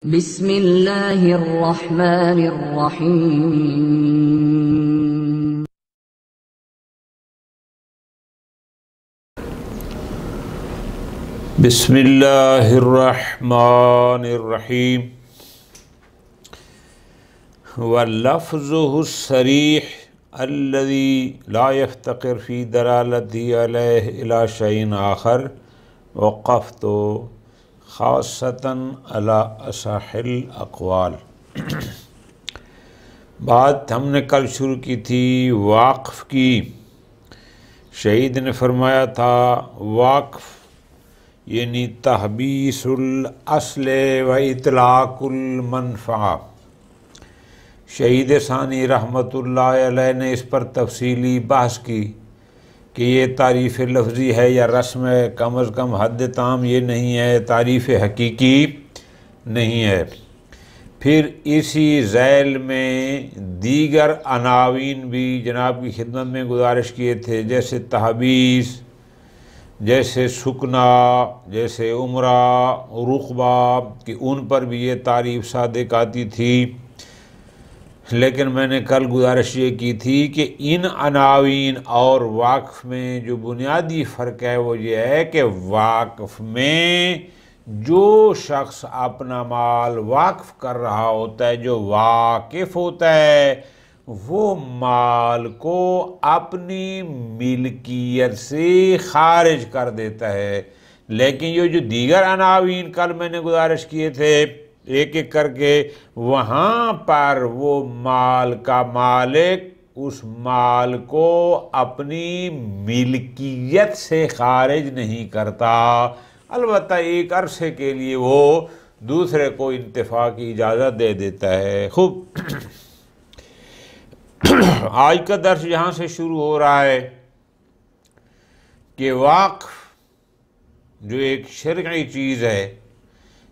بسم اللہ الرحمن الرحیم بسم اللہ الرحمن الرحیم واللفظه الصریح الذي لا يفتقر في دلالته عليه إلى شيء آخر وقفت خاصة على أصح الأقوال۔ بات ہم نے کل شروع کی تھی واقف کی۔ شہید نے فرمایا تھا واقف یعنی تحبیس الاصل و اطلاق المنفعہ۔ شہید ثانی رحمۃ اللہ علیہ نے اس پر تفصیلی بحث کی کہ یہ تعریف لفظی ہے یا رسم ہے، کم از کم حد تام یہ نہیں ہے، تعریف حقیقی نہیں ہے۔ پھر اسی ذیل میں دیگر عناوین بھی جناب کی خدمت میں گزارش کیے تھے، جیسے تحبیس، جیسے سکنا، جیسے عمرہ، رقبہ، کہ ان پر بھی یہ تعریف صادق آتی تھی۔ لیکن میں نے کل گزارش یہ کی تھی کہ ان عناوین اور واقف میں جو بنیادی فرق ہے وہ یہ ہے کہ واقف میں جو شخص اپنا مال واقف کر رہا ہوتا ہے، جو واقف ہوتا ہے، وہ مال کو اپنی ملکیت سے خارج کر دیتا ہے۔ لیکن یہ جو دیگر عناوین کل میں نے گزارش کیے تھے ایک ایک کر کے، وہاں پر وہ مال کا مالک اس مال کو اپنی ملکیت سے خارج نہیں کرتا، البتہ ایک عرصے کے لیے وہ دوسرے کو انتفاع کی اجازت دے دیتا ہے۔ خوب، آج کا درس یہاں سے شروع ہو رہا ہے کہ واقف جو ایک شرعی چیز ہے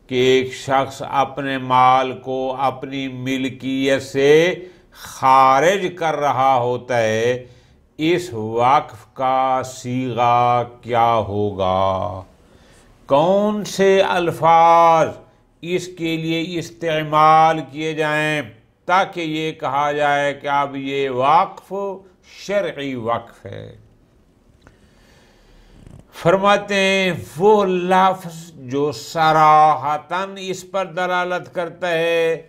کہ ایک شخص اپنے مال کو اپنی ملکیت سے خارج کر رہا ہوتا ہے، اس واقف کا صیغہ کیا ہوگا، کون سے الفاظ اس کے لیے استعمال کیے جائیں تاکہ یہ کہا جائے کہ اب یہ وقف شرعی وقف ہے۔ فرماتے ہیں وہ لفظ جو صراحتاً اس پر دلالت کرتا ہے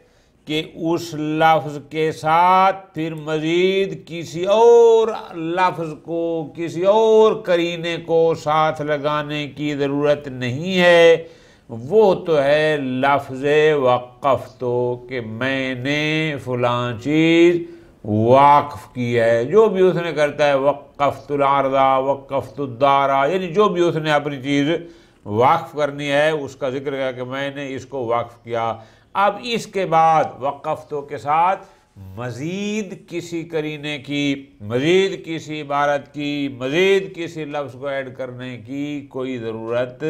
کہ اس لفظ کے ساتھ پھر مزید کسی اور لفظ کو، کسی اور قرینے کو ساتھ لگانے کی ضرورت نہیں ہے، وہ تو ہے لفظ وقفتو، کہ میں نے فلاں چیز واقف کی ہے۔ جو بھی اس نے کرتا ہے وقفت العرض، وقفت الدار، یعنی جو بھی اس نے اپنی چیز واقف کرنی ہے اس کا ذکر کیا کہ میں نے اس کو واقف کیا۔ اب اس کے بعد وقفتو کے ساتھ مزید کسی قرینے کی، مزید کسی عبارت کی، مزید کسی لفظ کو ایڈ کرنے کی کوئی ضرورت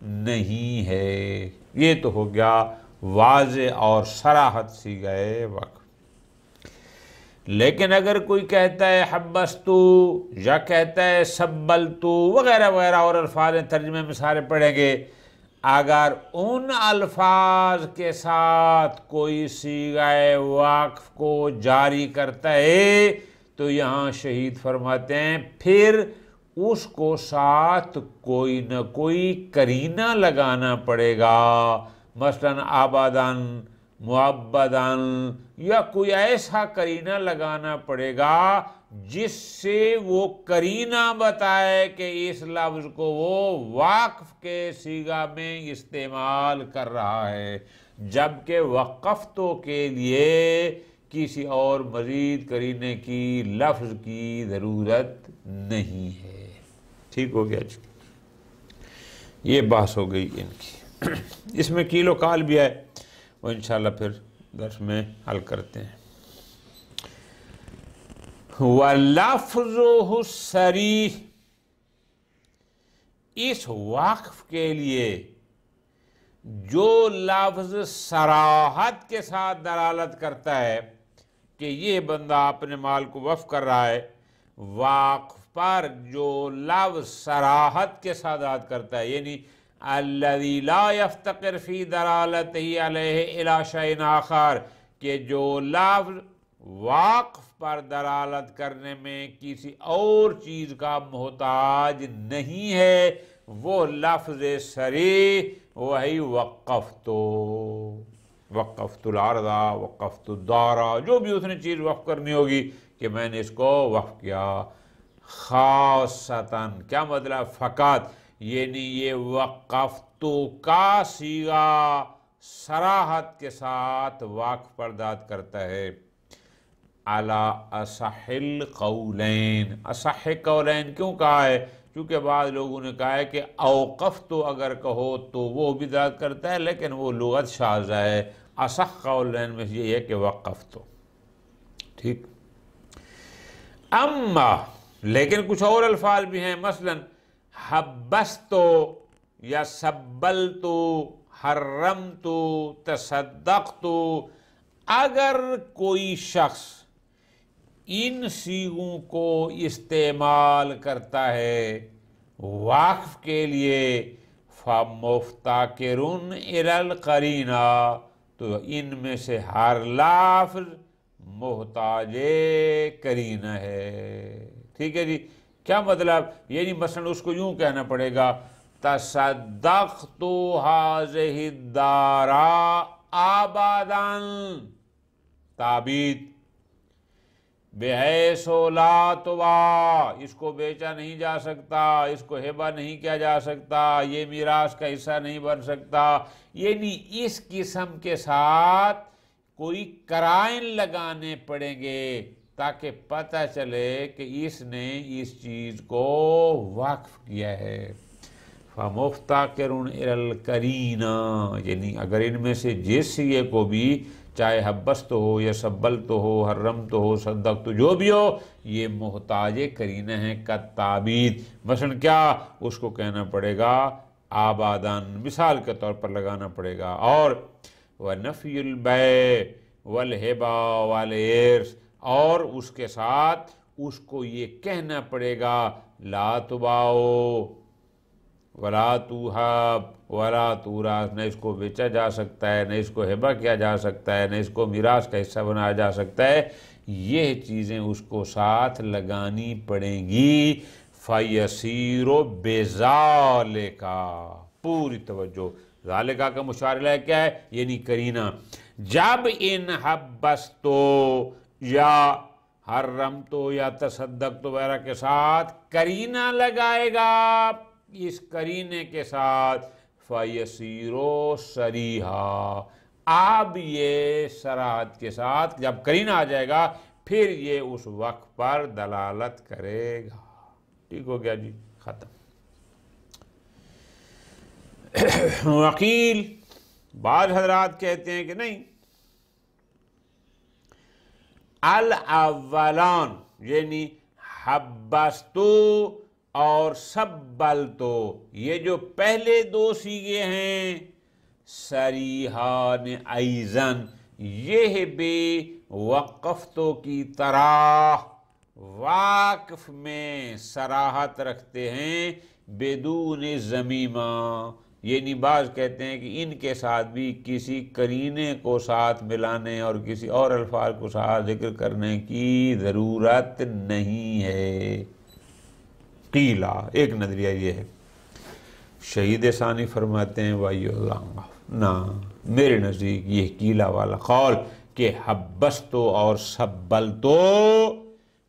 نہیں ہے۔ یہ تو ہو گیا واضح اور صراحت سی گئے وقف۔ لیکن اگر کوئی کہتا ہے حبستو یا کہتا ہے سبلتو وغیرہ وغیرہ اور الفاظ ترجمے میں سارے پڑھیں گے، اگر ان الفاظ کے ساتھ کوئی صیغہ واقف کو جاری کرتا ہے تو یہاں شہید فرماتے ہیں پھر اس کو ساتھ کوئی نہ کوئی قرینہ لگانا پڑے گا، مثلاً آباداً، معبداً، یا کوئی ایسا قرینہ لگانا پڑے گا جس سے وہ قرینہ بتائے کہ اس لفظ کو وہ واقف کے صیغہ میں استعمال کر رہا ہے، جبکہ وقفتو کے لیے کسی اور مزید قرینے کی، لفظ کی ضرورت نہیں ہے۔ ٹھیک ہو گیا جی، یہ بحث ہو گئی ان کی۔ اس میں کیل و کال بھی ہے، وہ انشاءاللہ پھر درس میں حل کرتے ہیں۔ وَلَفْظُهُ الصَّرِيحُ، اس واقف کے لیے جو لفظ صراحت کے ساتھ دلالت کرتا ہے کہ یہ بندہ اپنے مال کو وقف کر رہا ہے، واقف پر جو لفظ صراحت کے ساتھ دلالت کرتا ہے، یعنی الذی لا یفتقر فی دلالتہ علیہ الی شیء آخر، کہ جو لفظ واقف پر دلالت کرنے میں کسی اور چیز کا محتاج نہیں ہے، وہ لفظ صریح وہی وقفت الارض، وقفت الدار، جو بھی اس نے چیز وقف کرنی ہوگی کہ میں نے اس کو وقف کیا۔ خاصتاً کیا مطلب؟ فقط، یعنی یہ وقفت کا صیغہ صراحت کے ساتھ واقف پرداد کرتا ہے۔ علی اصح القولین، اصح قولین کیوں کہا ہے؟ کیونکہ بعض لوگوں نے کہا ہے کہ اوقفت اگر کہو تو وہ بھی داد کرتا ہے، لیکن وہ لغت شاذہ ہے۔ اصح قولین میں یہ ہے کہ وقفت، ٹھیک۔ اما لیکن کچھ اور الفاظ بھی ہیں، مثلا حبستو یا سبلتو، حرمتو، تصدقتو۔ اگر کوئی شخص ان صیغوں کو استعمال کرتا ہے واقف کے لیے، فَمُفْتَقِرٌ إِلَى الْقَرِينَةِ، تو ان میں سے ہر لفظ محتاج قرینہ ہے۔ ٹھیک ہے جی، کیا مطلب؟ یعنی مثلا اس کو یوں کہنا پڑے گا، تصدقت هذه الدار آبادا، تعبید بحیث لا تباع، اس کو بیچا نہیں جا سکتا، اس کو ہبہ نہیں کیا جا سکتا، یہ میراث کا حصہ نہیں بن سکتا۔ یعنی اس قسم کے ساتھ کوئی قرائن لگانے پڑیں گے تاکہ پتہ چلے کہ اس نے اس چیز کو وقف کیا ہے۔ فَمُفْتَقِرٌ إِلَى الْقَرِينَةِ، یعنی اگر ان میں سے جس یہ کو بھی، چاہے حبست ہو یا سبلت ہو، حرمت ہو، صدقت، جو بھی ہو، یہ محتاج قرینہ ہیں کا تعبید۔ مثلا کیا؟ اس کو کہنا پڑے گا آبادان، مثال کے طور پر لگانا پڑے گا۔ اور وَنَفْيُ الْبَيْعِ وَالْهِبَةِ وَالْإِرْثِ، اور اس کے ساتھ اس کو یہ کہنا پڑے گا لا تباؤ ولا توہب ولا تورث، نہ اس کو بیچا جا سکتا ہے، نہ اس کو ہبہ کیا جا سکتا ہے، نہ اس کو میراث کا حصہ بنایا جا سکتا ہے۔ یہ چیزیں اس کو ساتھ لگانی پڑیں گی۔ فَيَسِيرُ بِذَالِكَ، پوری توجہ، ذالکہ کا مشار الیہ کیا ہے؟ یعنی قرینہ۔ جب ان حبستو یا حرمتو یا تصدقتو وغیرہ کے ساتھ قرینہ لگائے گا، اس قرینے کے ساتھ فَيَسِيرُ صَرِيحًا، اب یہ صراحت کے ساتھ جب قرینہ آ جائے گا پھر یہ اس وقت پر دلالت کرے گا۔ ٹھیک ہو گیا جی، ختم۔ وکیل بعض حضرات کہتے ہیں کہ نہیں، الاولان یعنی حبستو اور سبلتو، یہ جو پہلے دو صیغے ہیں، صریحان ایضاً، یہ بھی وقفتو کی طرح واقف میں صراحت رکھتے ہیں بدون ضمیمہ۔ یعنی بعض کہتے ہیں کہ ان کے ساتھ بھی کسی قرینے کو ساتھ ملانے اور کسی اور الفاظ کو ساتھ ذکر کرنے کی ضرورت نہیں ہے۔ قیلہ، ایک نظریہ یہ ہے۔ شہید ثانی فرماتے ہیں وَإِيُّ اللَّهُ، نا میرے نزدیک یہ قیلہ والا قول کہ حبستو اور سبلتو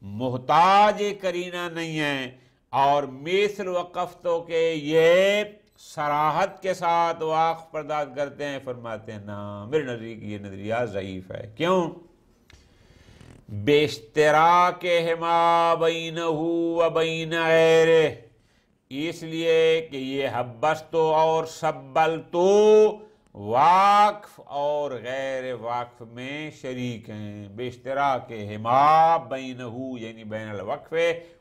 محتاج قرینہ نہیں ہیں، اور مثل وقفتو کے یہ صراحت کے ساتھ واقف پرداد کرتے ہیں، فرماتے ہیں نا میرے نزدیک یہ نظریہ ضعیف ہے۔ کیوں؟ بِاشْتِرَاكِهِمَا بَيْنَهُ وَبَيْنَ غَيْرِهِ، اس لیے کہ یہ حبستو اور سبلتو واقف اور غیر واقف میں شریک ہیں۔ بِاشْتِرَاكِهِمَا بَيْنَهُ یعنی بین الوقف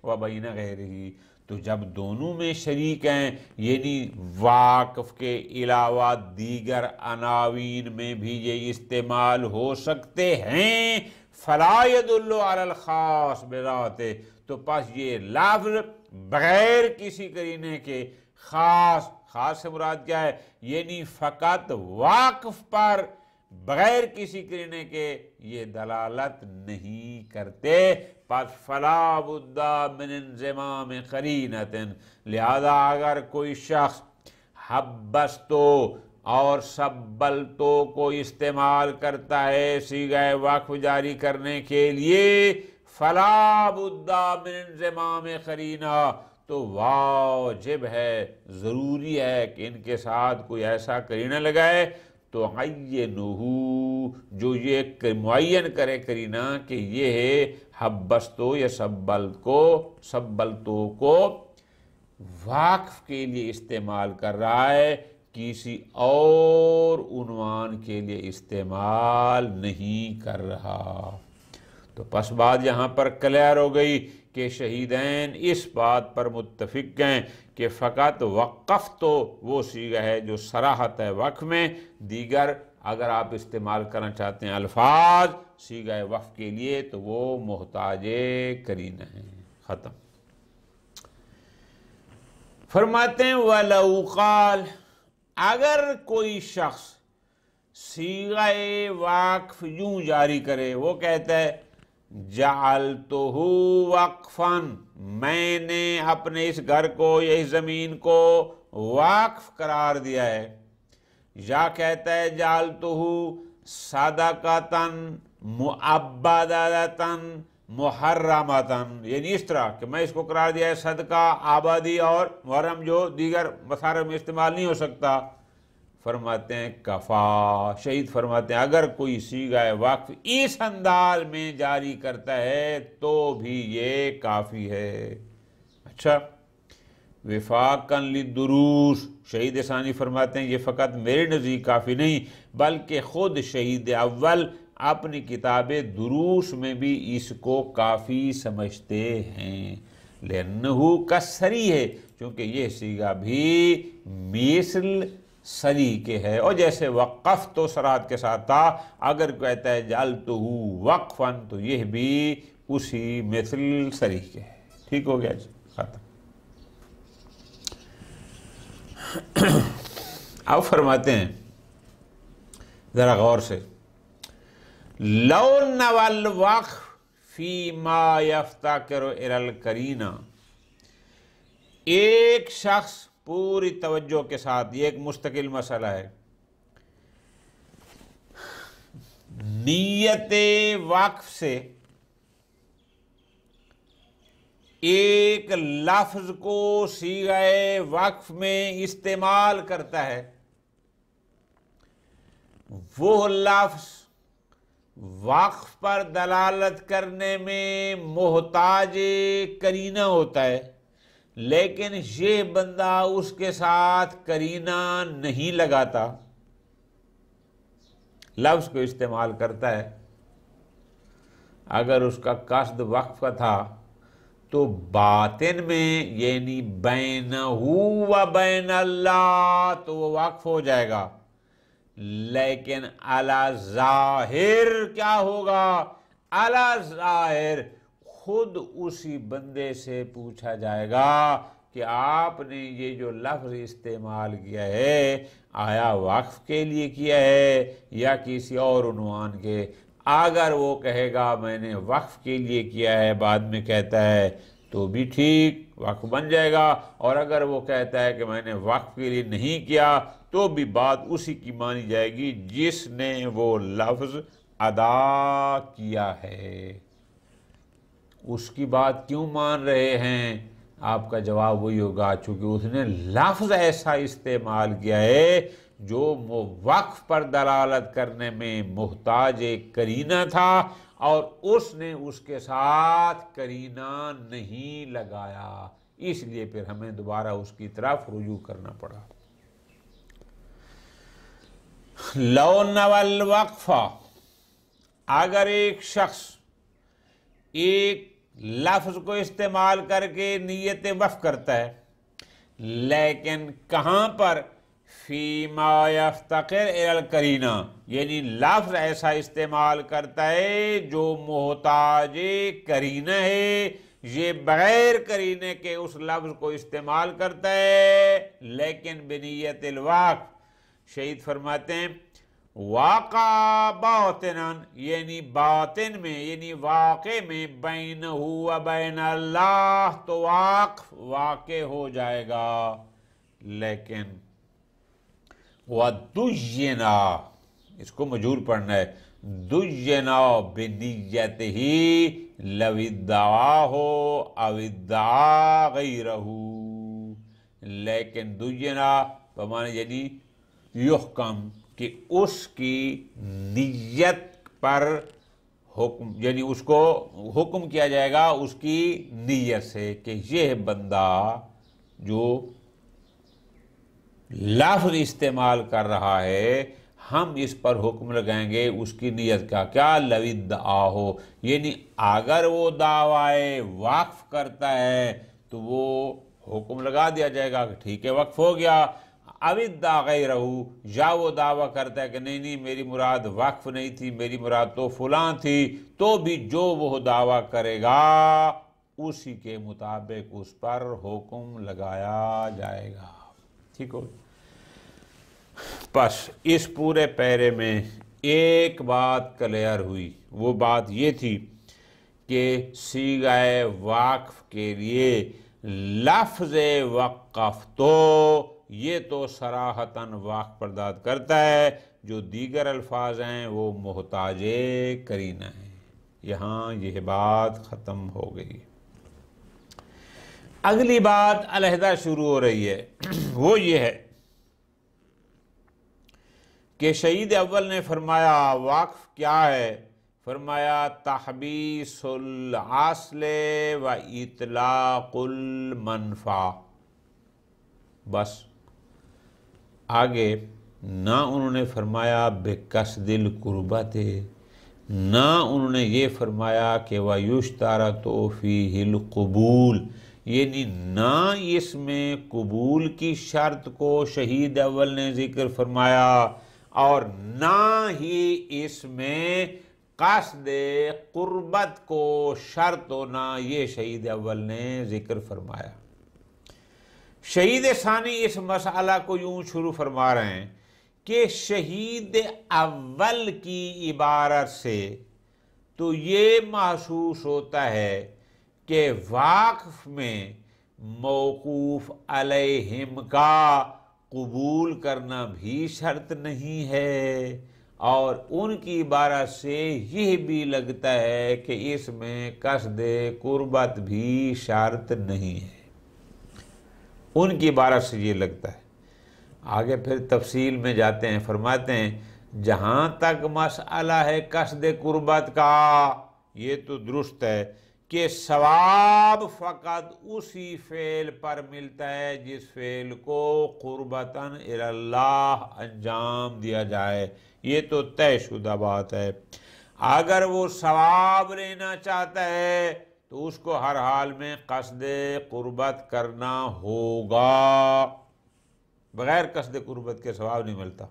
وبین غیرہ، تو جب دونوں میں شریک ہیں یعنی واقف کے علاوہ دیگر عناوین میں بھی یہ استعمال ہو سکتے ہیں، فلا يدل علی الخاص بذاتہ، تو پس یہ لفظ بغیر کسی قرینے کے خاص سے مراد کیا ہے؟ یعنی فقط واقف پر بغیر کسی کرینے کے یہ دلالت نہیں کرتے، پس فلا بد من انضمام قرینۃ، لہذا اگر کوئی شخص حبستو اور سبلتو کو استعمال کرتا ہے صیغہ وقف جاری کرنے کے لیے، فلا بد من انضمام قرینہ، تو واجب ہے، ضروری ہے کہ ان کے ساتھ کوئی ایسا قرینہ لگائے تو عینہو، جو یہ معین کرے قرینہ کہ یہ ہے حبستو یا سبلتو کو واقف کے لیے استعمال کر رہا ہے، کسی اور عنوان کے لیے استعمال نہیں کر رہا۔ تو پس بات یہاں پر کلیئر ہو گئی کہ شہیدین اس بات پر متفق ہیں کہ فقط وقف تو وہ صیغہ ہے جو صراحت ہے وقف میں، دیگر اگر آپ استعمال کرنا چاہتے ہیں الفاظ صیغہ وقف کے لیے تو وہ محتاج قرینہ ہیں۔ ختم۔ فرماتے ہیں وَلَوْ قَالَ، اگر کوئی شخص صیغہ وقف یوں جاری کرے، وہ کہتا ہے جعلتہ وقفاً، میں نے اپنے اس گھر کو یا اس زمین کو وقف قرار دیا ہے، یا کہتا ہے جعلتہ صدقۃً مؤبدۃً محرمۃً، یعنی اس طرح کہ میں اس کو قرار دیا ہے صدقہ آبادی اور محرم جو دیگر مصارف میں استعمال نہیں ہو سکتا۔ فرماتے ہیں کفا، شہید فرماتے ہیں اگر کوئی صیغہ وقف اس انداز میں جاری کرتا ہے تو بھی یہ کافی ہے۔ اچھا، وفاقاً للدروس، شہید ثانی فرماتے ہیں یہ فقط میرے نزدیک کافی نہیں بلکہ خود شہید اول اپنی کتاب دروس میں بھی اس کو کافی سمجھتے ہیں، لأنہ کسری ہے، کیونکہ یہ صیغہ بھی مثل سری کے ہے، اور جیسے وقف تو صراحت کے ساتھ تھا، اگر کہتا ہے جعلتہ وقفاً تو یہ بھی اسی مثل سری کے ہے۔ ٹھیک ہو گیا جی، ختم۔ اب فرماتے ہیں ذرا غور سے، لو نوى الوقف فيما يفتقر الى القرینہ، ایک شخص پوری توجہ کے ساتھ، یہ ایک مستقل مسئلہ ہے، نیت وقف سے ایک لفظ کو صیغہ وقف میں استعمال کرتا ہے، وہ لفظ وقف پر دلالت کرنے میں محتاج قرینہ ہوتا ہے، لیکن یہ بندہ اس کے ساتھ قرینہ نہیں لگاتا، لفظ کو استعمال کرتا ہے۔ اگر اس کا قصد وقف کا تھا تو باطن میں یعنی بینہ و بین اللہ تو وہ وقف ہو جائے گا، لیکن علی ظاہر کیا ہوگا؟ علی ظاہر خود اسی بندے سے پوچھا جائے گا کہ آپ نے یہ جو لفظ استعمال کیا ہے آیا وقف کے لیے کیا ہے یا کسی اور عنوان کے؟ اگر وہ کہے گا میں نے وقف کے لیے کیا ہے، بعد میں کہتا ہے تو بھی ٹھیک، وقف بن جائے گا، اور اگر وہ کہتا ہے کہ میں نے وقف کے لیے نہیں کیا تو بھی بات اسی کی مانی جائے گی جس نے وہ لفظ ادا کیا ہے۔ اس کی بات کیوں مان رہے ہیں؟ آپ کا جواب وہی ہوگا چونکہ اس نے لفظ ایسا استعمال کیا ہے جو وقف پر دلالت کرنے میں محتاج قرینہ تھا، اور اس نے اس کے ساتھ قرینہ نہیں لگایا، اس لیے پھر ہمیں دوبارہ اس کی طرف رجوع کرنا پڑا۔ لو نوى الوقف، اگر ایک شخص ایک لفظ کو استعمال کر کے نیت وقف کرتا ہے، لیکن کہاں پر؟ فیما یفتقر الی القرینہ، یعنی لفظ ایسا استعمال کرتا ہے جو محتاج قرینہ ہے، یہ بغیر قرینے کے اس لفظ کو استعمال کرتا ہے لیکن بنیت الوقف۔ شہید فرماتے ہیں واقع باطناً، یعنی باطن میں، یعنی واقع میں، بینہ و بین اللہ، تو وقف واقع ہو جائے گا، لیکن وَدُجِّنَا، اس کو مجہول پڑھنا ہے، دُجِّنَا بِنِيَّتِهِ لَوِ ادَّعَاهُ أَوِ ادَّعَا غَيْرَهُ، لیکن دُجِّنَا بمعنی یعنی یحکم، کہ اس کی نیت پر حکم، یعنی اس کو حکم کیا جائے گا اس کی نیت سے کہ یہ بندہ جو لفظ استعمال کر رہا ہے ہم اس پر حکم لگائیں گے اس کی نیت کا، کیا لو ادعاہو، یعنی اگر وہ دعوی وقف کرتا ہے تو وہ حکم لگا دیا جائے گا کہ ٹھیک ہے وقف ہو گیا، او ادعا غیرہ، یا وہ دعویٰ کرتا ہے کہ نہیں میری مراد وقف نہیں تھی، میری مراد تو فلاں تھی، تو بھی جو وہ دعویٰ کرے گا اسی کے مطابق اس پر حکم لگایا جائے گا۔ ٹھیک ہو؟ بس اس پورے پیرے میں ایک بات کلیئر ہوئی، وہ بات یہ تھی کہ صیغہ وقف کے لیے لفظ وقف تو یہ تو صراحتاً وقف پرداد کرتا ہے، جو دیگر الفاظ ہیں وہ محتاج قرینہ ہیں۔ یہاں یہ بات ختم ہو گئی۔ اگلی بات علیحدہ شروع ہو رہی ہے، وہ یہ ہے کہ شہید اول نے فرمایا وقف کیا ہے؟ فرمایا تحبیس الاصل و اطلاق المنفع۔ بس آگے نہ انہوں نے فرمایا بقصد القربت، نہ انہوں نے یہ فرمایا کہ وَيُشْتَرَطُ فِيهِ الْقُبُولُ، یعنی نہ اس میں قبول کی شرط کو شہید اول نے ذکر فرمایا، اور نہ ہی اس میں قصد قربت کو شرط ہونا یہ شہید اول نے ذکر فرمایا۔ شہید ثانی اس مسئلہ کو یوں شروع فرما رہے ہیں کہ شہید اول کی عبارت سے تو یہ محسوس ہوتا ہے کہ واقف میں موقوف علیہم کا قبول کرنا بھی شرط نہیں ہے، اور ان کی عبارت سے یہ بھی لگتا ہے کہ اس میں قصد قربت بھی شرط نہیں ہے، ان کی عبارت سے یہ لگتا ہے۔ آگے پھر تفصیل میں جاتے ہیں، فرماتے ہیں جہاں تک مسئلہ ہے قصد قربت کا یہ تو درست ہے کہ ثواب فقط اسی فعل پر ملتا ہے جس فعل کو قربتاً اللہ انجام دیا جائے، یہ تو طے شدہ بات ہے۔ اگر وہ ثواب لینا چاہتا ہے تو اس کو ہر حال میں قصد قربت کرنا ہوگا، بغیر قصد قربت کے ثواب نہیں ملتا۔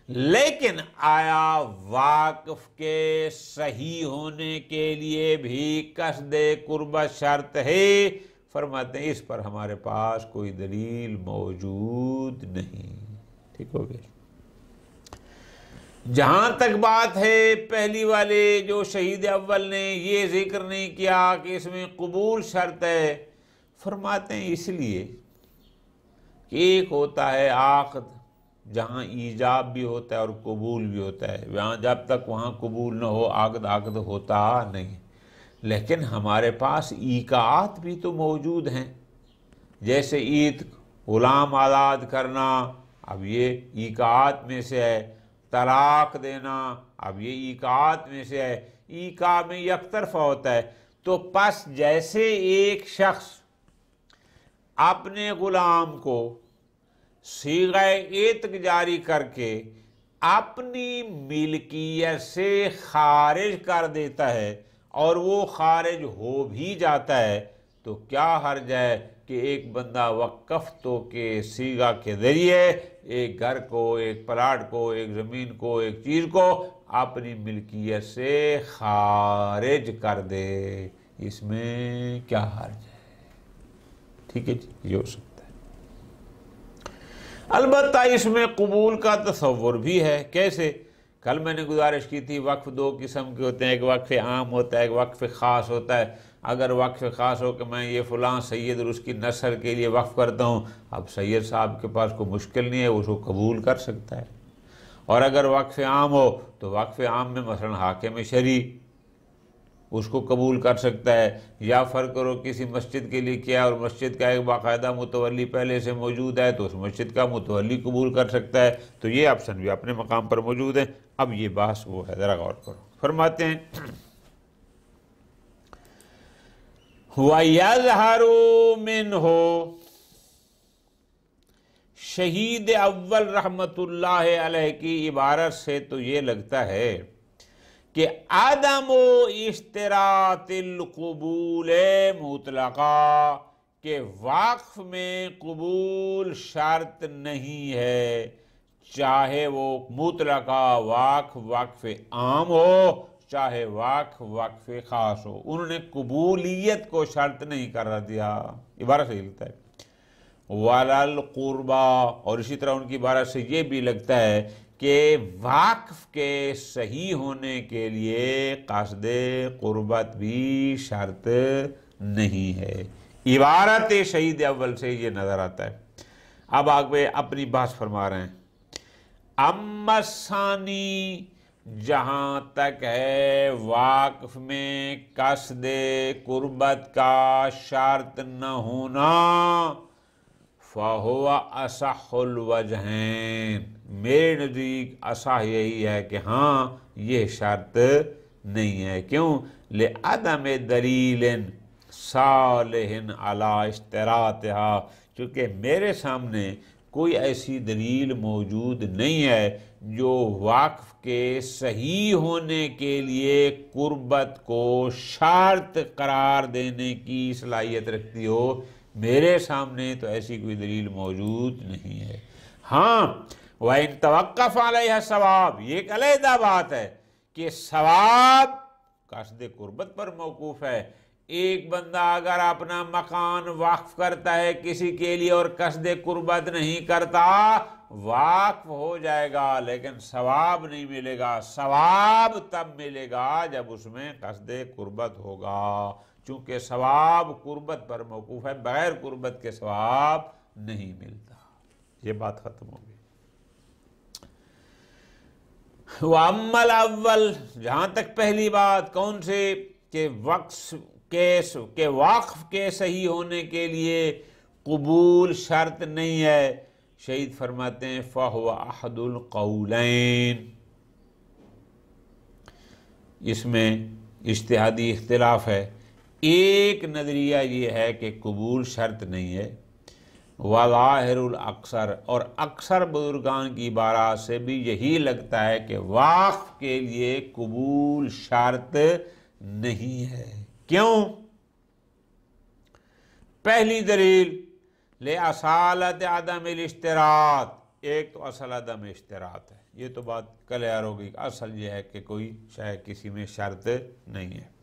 لیکن آیا واقف کے صحیح ہونے کے لیے بھی قصد قربت شرط ہے؟ فرماتے ہیں اس پر ہمارے پاس کوئی دلیل موجود نہیں۔ ٹھیک ہو گیا؟ جہاں تک بات ہے پہلی والے جو شہید اول نے یہ ذکر نہیں کیا کہ اس میں قبول شرط ہے، فرماتے ہیں اس لیے کہ ایک ہوتا ہے عقد جہاں ایجاب بھی ہوتا ہے اور قبول بھی ہوتا ہے، وہاں جب تک وہاں قبول نہ ہو عقد ہوتا نہیں، لیکن ہمارے پاس ایقاعات بھی تو موجود ہیں، جیسے عید، غلام آزاد کرنا، اب یہ ایقاعات میں سے ہے، طلاق دینا، اب یہ ایقاعات میں سے ہے، ایقاع میں یک طرفہ ہوتا ہے۔ تو پس جیسے ایک شخص اپنے غلام کو صیغہ عتق جاری کر کے اپنی ملکیت سے خارج کر دیتا ہے اور وہ خارج ہو بھی جاتا ہے، تو کیا حرج ہے کہ ایک بندہ وقفتو کے صیغہ کے ذریعے ایک گھر کو، ایک پلاٹ کو، ایک زمین کو، ایک چیز کو اپنی ملکیت سے خارج کر دے؟ اس میں کیا حرج ہے؟ ٹھیک ہے جی، یہ ہو سکتا ہے۔ البتہ اس میں قبول کا تصور بھی ہے۔ کیسے؟ کل میں نے گزارش کی تھی وقف دو قسم کے ہوتے ہیں، ایک وقف عام ہوتا ہے، ایک وقف خاص ہوتا ہے۔ اگر وقف خاص ہو کہ میں یہ فلاں سید اور اس کی نسل کے لیے وقف کرتا ہوں، اب سید صاحب کے پاس کوئی مشکل نہیں ہے، اس کو قبول کر سکتا ہے۔ اور اگر وقف عام ہو تو وقف عام میں مثلا حاکم شرعی اس کو قبول کر سکتا ہے، یا فرض کرو کسی مسجد کے لیے کیا اور مسجد کا ایک باقاعدہ متولی پہلے سے موجود ہے تو اس مسجد کا متولی قبول کر سکتا ہے۔ تو یہ آپشن بھی اپنے مقام پر موجود ہے۔ اب یہ بحث وہ ہے، ذرا غور کرو۔ فرماتے ہیں وَيَظْهَرُ مِنْهُ، شہید اول رحمت اللہ علیہ کی عبارت سے تو یہ لگتا ہے کہ عدم اشتراط القبول مطلقہ، کہ وقف میں قبول شرط نہیں ہے، چاہے وہ مطلقہ وقف عام ہو، چاہے وقف خاص ہو۔ انہوں نے قبولیت کو شرط نہیں قرار دیا، عبارت سے لگتا ہے۔ وَلَلْقُرْبَى، اور اسی طرح ان کی عبارت سے یہ بھی لگتا ہے کہ وقف کے صحیح ہونے کے لیے قصد قربت بھی شرط نہیں ہے۔ عبارت شہید اول سے یہ نظر آتا ہے۔ اب آگے اپنی بحث فرما رہے ہیں۔ اما ثانی، جہاں تک ہے وقف میں قصد قربت کا شرط نہ ہونا، فَهُوَ أَصَحُّ الْوَجْهَيْنِ، میرے نزدیک اصح یہی ہے کہ ہاں یہ شرط نہیں ہے۔ کیوں؟ لِعَدَمِ دَلِيلٍ صَالِحٍ عَلَى اشْتِرَاطِهَا، چونکہ میرے سامنے کوئی ایسی دلیل موجود نہیں ہے جو وقف کے صحیح ہونے کے لیے قربت کو شرط قرار دینے کی صلاحیت رکھتی ہو۔ میرے سامنے تو ایسی کوئی دلیل موجود نہیں ہے۔ ہاں وَإِن تَوَقَّفَ عَلَيْهَا الثَّوَابُ، یہ ایک علیحدہ بات ہے کہ ثواب قصد قربت پر موقوف ہے۔ ایک بندہ اگر اپنا مکان وقف کرتا ہے کسی کے لیے اور قصد قربت نہیں کرتا، وقف ہو جائے گا لیکن ثواب نہیں ملے گا۔ ثواب تب ملے گا جب اس میں قصد قربت ہوگا، چونکہ ثواب قربت پر موقوف ہے، بغیر قربت کے ثواب نہیں ملتا۔ یہ بات ختم ہوگی۔ وَأَمَّا الْأَوَّلُ، جہاں تک پہلی بات کون سے کہ وقف کے صحیح ہونے کے لیے قبول شرط نہیں ہے، شہید فرماتے ہیں فَهُوَ أَحَدُ الْقَوْلَيْنِ، اس میں اجتہادی اختلاف ہے۔ ایک نظریہ یہ ہے کہ قبول شرط نہیں ہے، وظاہر الاکثر، اور اکثر بزرگان کی عبارات سے بھی یہی لگتا ہے کہ وقف کے لیے قبول شرط نہیں ہے۔ کیوں؟ پہلی دلیل لِأَصَالَةِ عَدَمِ الاشتراط، ایک تو اصل عدم اشتراط ہے، یہ تو بات کلیئر ہوگی، اصل یہ ہے کہ کوئی شاید کسی میں شرط نہیں ہے۔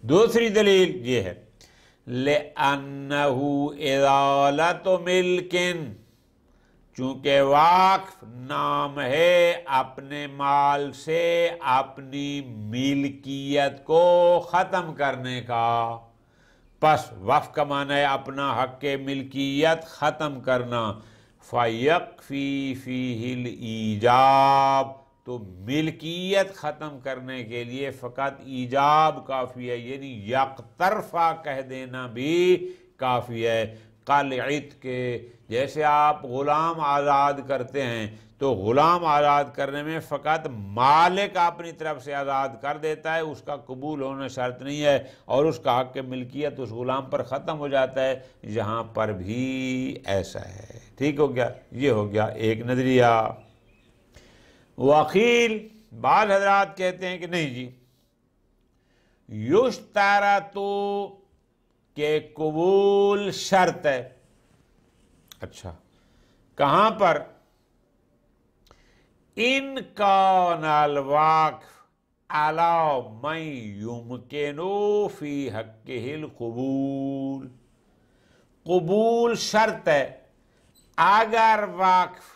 دوسری دلیل یہ ہے لِأَنَّهُ إِذَالَةُ مِلْكٍ، چونکہ وقف نام ہے اپنے مال سے اپنی ملکیت کو ختم کرنے کا، پس وقف کا معنی ہے اپنا حق ملکیت ختم کرنا۔ فَيَقْفِي فِيهِ الْإِيجَابُ، تو ملکیت ختم کرنے کے لیے فقط ایجاب کافی ہے، یعنی یک طرفہ کہہ دینا بھی کافی ہے۔ قلعت کے جیسے آپ غلام آزاد کرتے ہیں تو غلام آزاد کرنے میں فقط مالک اپنی طرف سے آزاد کر دیتا ہے، اس کا قبول ہونا شرط نہیں ہے، اور اس کا حق ملکیت اس غلام پر ختم ہو جاتا ہے۔ یہاں پر بھی ایسا ہے۔ ٹھیک ہو گیا؟ یہ ہو گیا ایک نظریہ۔ وقیل، بعض حضرات کہتے ہیں کہ نہیں جی، یشترط، کہ قبول شرط ہے۔ اچھا، کہاں پر؟ ان کان الوقف علی من یمکن فی حقہ القبول، قبول شرط ہے اگر واقف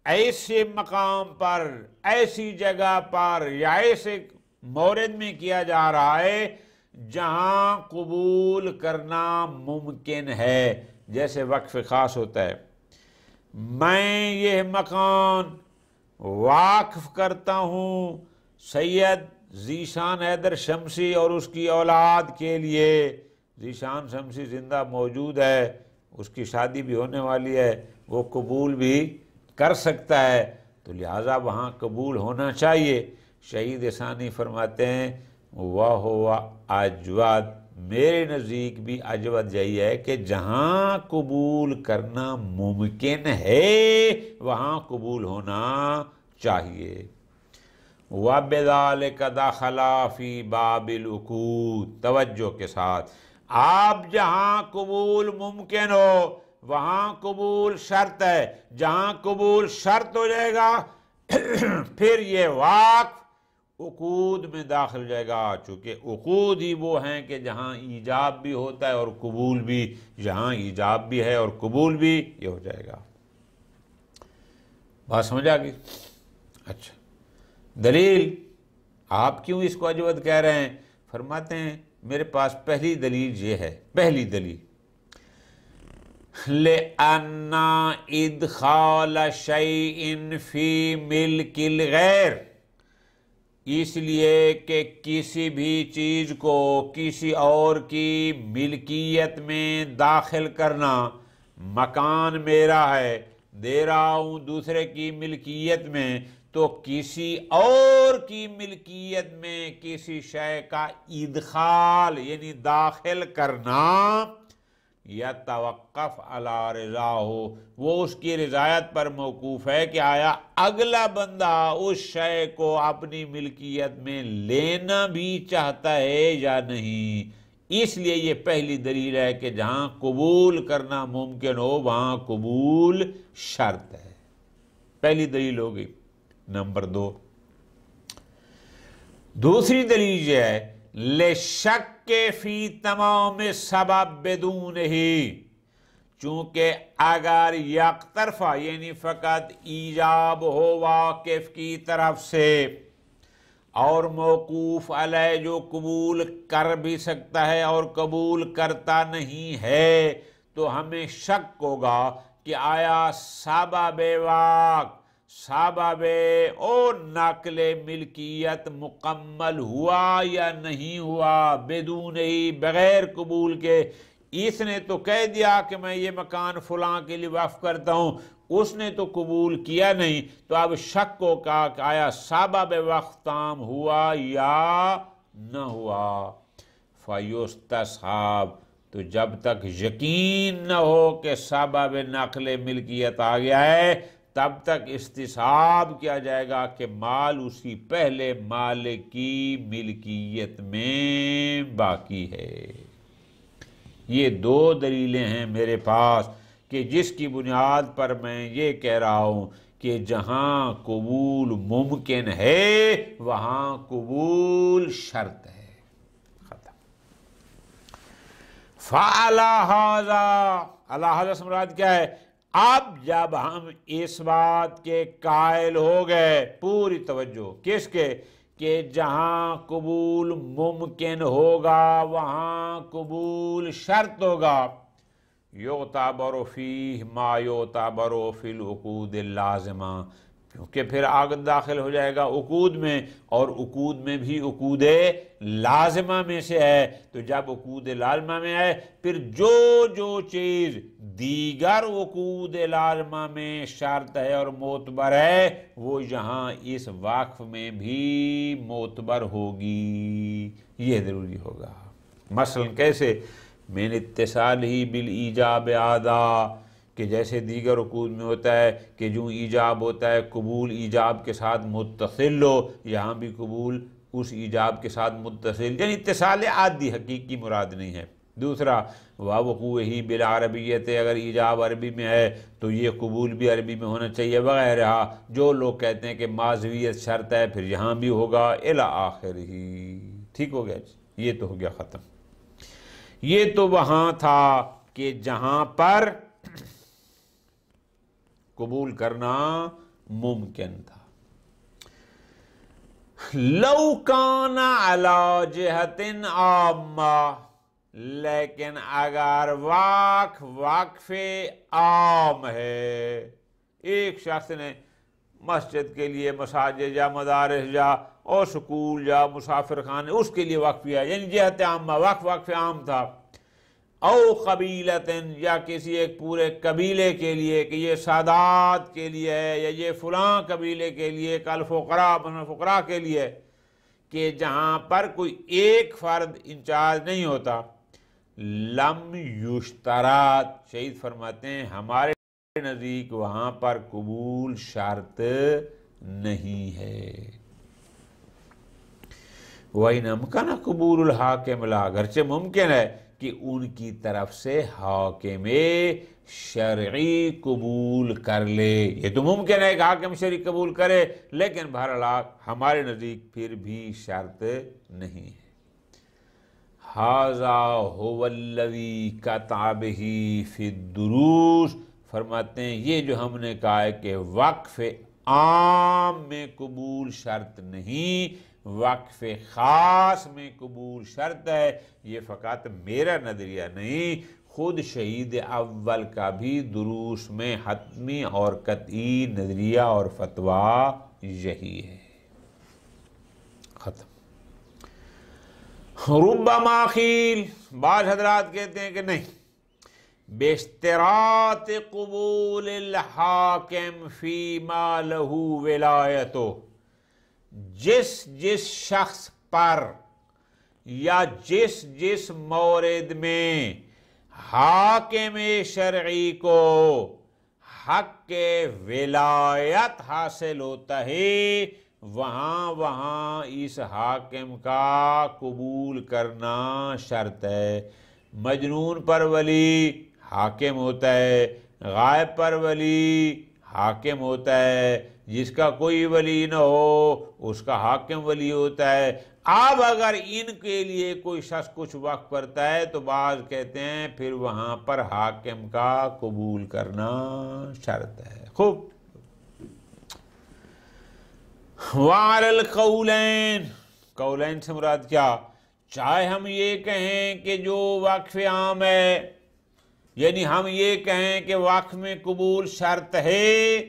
ایسے مقام پر، ایسی جگہ پر یا ایسے مورد میں کیا جا رہا ہے جہاں قبول کرنا ممکن ہے، جیسے وقف خاص ہوتا ہے، میں یہ مکان واقف کرتا ہوں سید ذیشان حیدر شمسی اور اس کی اولاد کے لیے۔ ذیشان شمسی زندہ موجود ہے، اس کی شادی بھی ہونے والی ہے، وہ قبول بھی کر سکتا ہے، تو لہٰذا وہاں قبول ہونا چاہیے۔ شہید ثانی فرماتے ہیں وَهُوَ اجود، میرے نزدیک بھی اجود یہی ہے کہ جہاں قبول کرنا ممکن ہے وہاں قبول ہونا چاہیے۔ وَبِذَلِكَ دَخَلَ فِي بَابِ الْعُقُودِ، توجہ کے ساتھ، آپ جہاں قبول ممکن ہو وہاں قبول شرط ہے، جہاں قبول شرط ہو جائے گا پھر یہ وقف عقود میں داخل ہو جائے گا، چونکہ عقود ہی وہ ہیں کہ جہاں ایجاب بھی ہوتا ہے اور قبول بھی، جہاں ایجاب بھی ہے اور قبول بھی، یہ ہو جائے گا۔ بات سمجھ آ گئی؟ اچھا، دلیل آپ کیوں اس کو اجود کہہ رہے ہیں؟ فرماتے ہیں میرے پاس پہلی دلیل یہ ہے، پہلی دلیل لِأَنَّ إِدْخَالَ شَيْءٍ فِي مِلْكِ الْغَيْرِ، اس لیے کہ کسی بھی چیز کو کسی اور کی ملکیت میں داخل کرنا، مکان میرا ہے دے رہا ہوں دوسرے کی ملکیت میں، تو کسی اور کی ملکیت میں کسی شے کا ادخال یعنی داخل کرنا، یا توقف علی رضا ہو، وہ اس کی رضایت پر موقوف ہے کہ آیا اگلا بندہ اس شے کو اپنی ملکیت میں لینا بھی چاہتا ہے یا نہیں۔ اس لیے یہ پہلی دلیل ہے کہ جہاں قبول کرنا ممکن ہو وہاں قبول شرط ہے، پہلی دلیل ہوگی۔ نمبر دو، دوسری دلیل یہ ہے لِشَكِّ فِي تَمَامِ سَبَبْ بِدُونِهِ، چونکہ اگر یک طرفہ یعنی فقط ایجاب ہو واقف کی طرف سے اور موقوف علیہ جو قبول کر بھی سکتا ہے اور قبول کرتا نہیں ہے، تو ہمیں شک ہوگا کہ آیا سبب واقع، سبب او نقل ملکیت مکمل ہوا یا نہیں ہوا، بدون ہی بغیر قبول کے۔ اس نے تو کہہ دیا کہ میں یہ مکان فلاں کے لیے وقف کرتا ہوں، اس نے تو قبول کیا نہیں، تو اب شک کو کہا کہ آیا سبب وقت تام ہوا یا نہ ہوا۔ فَيُسْتَصْحَابُ، تو جب تک یقین نہ ہو کہ سبب نقل ملکیت آ گیا ہے تب تک استصحاب کیا جائے گا کہ مال اسی پہلے مالک کی ملکیت میں باقی ہے۔ یہ دو دلیلیں ہیں میرے پاس کہ جس کی بنیاد پر میں یہ کہہ رہا ہوں کہ جہاں قبول ممکن ہے وہاں قبول شرط ہے۔ ختم۔ فَعَلَى هَذَا، عَلَى هَذَا سے مراد کیا ہے؟ اب جب ہم اس بات کے قائل ہو گئے، پوری توجہ کس کے، کہ جہاں قبول ممکن ہوگا وہاں قبول شرط ہوگا، یعتبر فیہ ما یعتبر فی العقود اللازمہ، کیونکہ پھر آگے داخل ہو جائے گا عقود میں، اور عقود میں بھی عقود لازمہ میں سے ہے، تو جب عقود لازمہ میں ہے پھر جو چیز دیگر عقود لازمہ میں شرط ہے اور معتبر ہے وہ یہاں اس وقف میں بھی معتبر ہوگی، یہ ضروری ہوگا۔ مثلا کیسے؟ من اتصال ہی بالایجاب آدھا، کہ جیسے دیگر عقود میں ہوتا ہے کہ جو ایجاب ہوتا ہے قبول ایجاب کے ساتھ متصل ہو، یہاں بھی قبول اس ایجاب کے ساتھ متصل، یعنی اتصال عادی، حقیقی مراد نہیں ہے۔ دوسرا وَوَقُوعِهِ بِالْعَرَبِيَّةِ، اگر ایجاب عربی میں ہے تو یہ قبول بھی عربی میں ہونا چاہیے وغیرہ. جو لوگ کہتے ہیں کہ ماضویت شرط ہے پھر یہاں بھی ہوگا الی آخرہ. ٹھیک ہو گیا جی، یہ تو ہو گیا ختم. یہ تو وہاں تھا کہ جہاں پر قبول کرنا ممکن تھا. لو کان علی جہت عامہ، لیکن اگر وقف عام ہے، ایک شخص نے مسجد کے لیے، مساجد یا مدارس یا اور سکول یا مسافر خانے اس کے لیے وقف کیا، یعنی جہت عامہ، وقف عام تھا. او قبیلتن، یا کسی ایک پورے قبیلے کے لیے کہ یہ سادات کے لیے ہے یا یہ فلاں قبیلے کے لیے، کل فقراء کے لیے، کہ جہاں پر کوئی ایک فرد انچارج نہیں ہوتا. لم یشترط، شہید فرماتے ہیں ہمارے نزدیک وہاں پر قبول شرط نہیں ہے. وَإِنْ أَمْكَنَ قبول الحاکم لا، اگرچہ ممکن ہے کہ ان کی طرف سے حاکم شرعی قبول کر لے، یہ تو ممکن ہے کہ حاکم شرعی قبول کرے، لیکن بہرحال ہمارے نزدیک پھر بھی شرط نہیں ہے. ھذا ھو الذی قطع بہ فی الدروس، فرماتے ہیں یہ جو ہم نے کہا ہے کہ وقف عام میں قبول شرط نہیں، وقف خاص میں قبول شرط ہے، یہ فقط میرا نظریہ نہیں، خود شہید اول کا بھی دروس میں حتمی اور قطعی نظریہ اور فتویٰ یہی ہے. ختم. ربما قیل، بعض حضرات کہتے ہیں کہ نہیں، باشتراط قبول الحاکم فیما لہ ولایتہ، جس شخص پر یا جس مورد میں حاکم شرعی کو حق ولایت حاصل ہوتا ہے، وہاں اس حاکم کا قبول کرنا شرط ہے. مجنون پر ولی حاکم ہوتا ہے، غائب پر ولی حاکم ہوتا ہے، جس کا کوئی ولی نہ ہو اس کا حاکم ولی ہوتا ہے. اب اگر ان کے لیے کوئی شخص کچھ وقف کرتا ہے تو بعض کہتے ہیں پھر وہاں پر حاکم کا قبول کرنا شرط ہے. خوب. وعلی القولین، قولین سے مراد کیا؟ چاہے ہم یہ کہیں کہ جو وقف عام ہے، یعنی ہم یہ کہیں کہ وقف میں قبول شرط ہے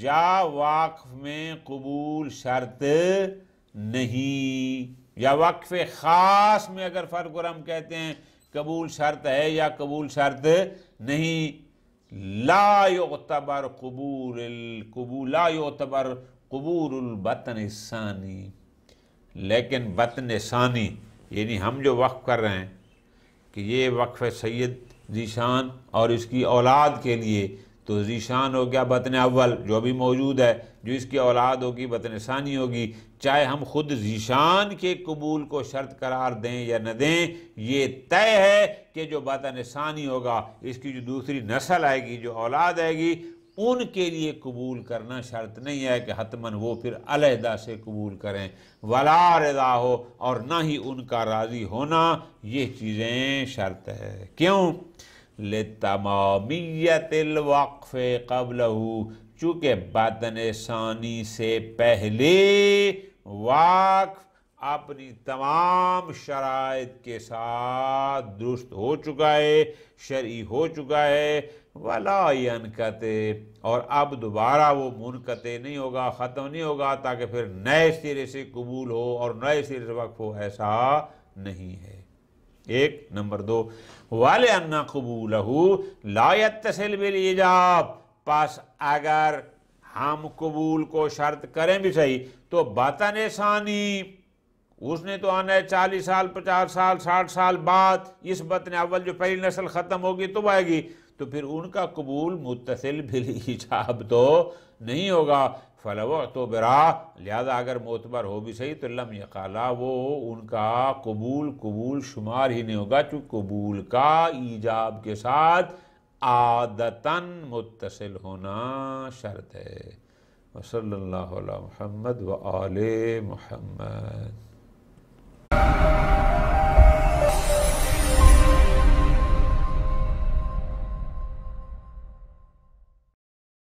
یا وقف میں قبول شرط نہیں، یا وقف خاص میں اگر فرق اور ہم کہتے ہیں قبول شرط ہے یا قبول شرط نہیں. لا یعتبر قبول البطن الثانی، لیکن بطن ثانی یعنی ہم جو وقف کر رہے ہیں کہ یہ وقف سید ذیشان اور اس کی اولاد کے لیے، تو ذیشان ہو گیا بطن اول جو بھی موجود ہے، جو اس کی اولاد ہوگی بطن ثانی ہوگی. چاہے ہم خود ذیشان کے قبول کو شرط قرار دیں یا نہ دیں، یہ طے ہے کہ جو بطن ثانی ہوگا، اس کی جو دوسری نسل آئے گی، جو اولاد آئے گی، ان کے لیے قبول کرنا شرط نہیں ہے کہ حتماً وہ پھر علیحدہ سے قبول کریں. ولا رضا ہو، اور نہ ہی ان کا راضی ہونا، یہ چیزیں شرط ہے. کیوں؟ لتمامیت الوقف قبلہ، چونکہ بطن ثانی سے پہلے وقف اپنی تمام شرائط کے ساتھ درست ہو چکا ہے، شرعی ہو چکا ہے. ولا ینقطع، اور اب دوبارہ وہ منقطع نہیں ہوگا، ختم نہیں ہوگا تاکہ پھر نئے سرے سے قبول ہو اور نئے سرے سے وقف ہو، ایسا نہیں ہے. ایک. نمبر 2، وَلِأَنَّ قُبُولَهُ لَا يَتَّصِلُ بِالْإِجَابِ، پس اگر ہم قبول کو شرط کریں بھی صحیح تو بطن ثانی اس نے تو آنا ہے 40 سال 50 سال 60 سال بعد، اس بطن اول جو پہلی نسل ختم ہوگی تو آئے گی، تو پھر ان کا قبول متصل بالایجاب تو نہیں ہوگا. فَلَوُعْتُبِرَا لہذا اگر معتبر ہو بھی صحیح تو لم یقالا وہ ان کا قبول شمار ہی نہیں ہوگا، چونکہ قبول کا ایجاب کے ساتھ عادتاً متصل ہونا شرط ہے. وصلی اللہ علی محمد وآل محمد.